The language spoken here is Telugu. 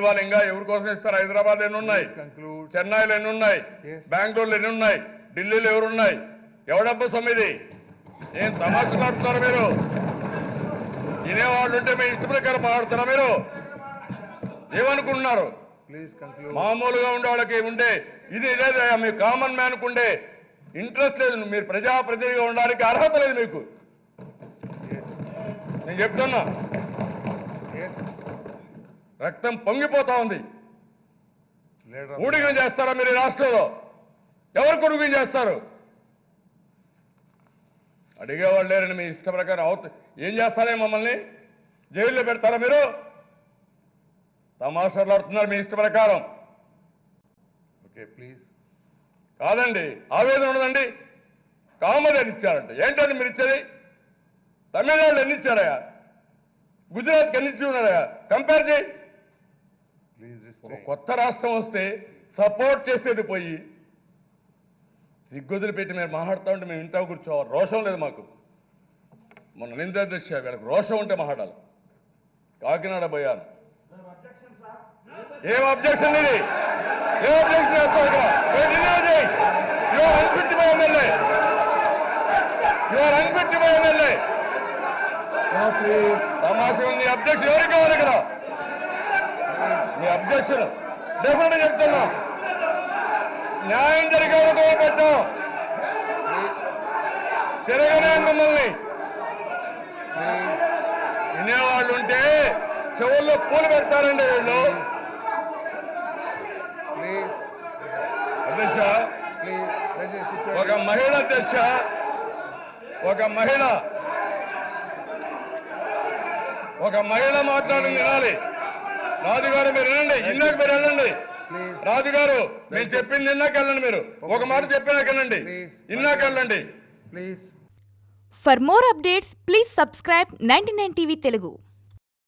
ఇవ్వాలి. ఇంకా ఎవరి కోసం ఇస్తారు? హైదరాబాద్ ఎన్ని ఉన్నాయి, చెన్నైలో ఎన్ని ఉన్నాయి, బెంగళూరులో ఎన్ని ఉన్నాయి, ఢిల్లీలో ఎవరున్నాయి? ఎవడబ్బ సొమ్మిది? ఏం తమాషలు ఆడుతున్నారు మీరు? తినేవాళ్ళు ఉంటే మీ ఇష్ట ప్రకారం మాట్లాడుతారా మీరు? ఏమనుకుంటున్నారు? మామూలుగా ఉండే వాళ్ళకి ఉండే ఇది లేదా? మీ కామన్ మ్యాన్కు ఉండే ఇంట్రెస్ట్ లేదు. మీరు ప్రజాప్రతినిధిగా ఉండడానికి అర్హత లేదు మీకు. నేను చెప్తున్నా, రక్తం పొంగిపోతా ఉంది. ఊడిగం చేస్తారా మీరు ఈ రాష్ట్రంలో? ఎవరు కొడుకుని చేస్తారు? అడిగేవాళ్ళు లేరని మీ ఇష్ట ప్రకారం ఏం చేస్తారే? మమ్మల్ని జైల్లో పెడతారా మీరు? తమాషాలు ఆడుతున్నారు మీ ఇష్ట ప్రకారం. Okay please. కాదండి, ఆవేదన ఉండదండి. కామది అని ఇచ్చారంట. ఏంటండి మీరు ఇచ్చేది? తమిళనాడులో ఎన్ని ఇచ్చారయా? గుజరాత్కి ఎన్ని ఇచ్చి ఉన్నారయా? కంపేర్ చేయి. ఒక కొత్త రాష్ట్రం వస్తే సపోర్ట్ చేసేది పోయి సిగ్గుదులు పెట్టి మీరు మాట్లాడుతూ ఉంటే మేము ఇంట్లో కూర్చోవాలి. రోషం లేదు మాకు. మొన్న నింద దృష్ట్యా వీళ్ళకి రోషం ఉంటే మాట్లాడాలి. కాకినాడ పోయాను. ఏం అబ్జెక్షన్ ఇది? ఏం అబ్జెక్షన్ చేస్తావు ఇక్కడ? You are unfit by MLA. You are unfit by MLA. తమాషా ఉంది. అబ్జెక్షన్ ఎవరికి కావాలి ఇక్కడ? మీ అబ్జెక్షన్ డెఫినెట్ చెప్తున్నా. న్యాయం జరిగే పెట్టాం. తిరగనే మిమ్మల్ని వినేవాళ్ళు ఉంటే చెవుల్లో పూలు పెడతారండి వీళ్ళు. అధ్యక్ష, ఒక మహిళ అధ్యక్ష, ఒక మహిళ మాట్లాడింది వినాలి. రాజుగారు మీరు వినండి. ఇన్నాక మీరు వెళ్ళండి. రాజుగారు మీరు చెప్పింది ఇన్నాక వెళ్ళండి. మీరు ఒక మాట చెప్పినాక వెళ్ళండి. ఇన్నాక వెళ్ళండి. For more updates, please subscribe 99 TV Telugu.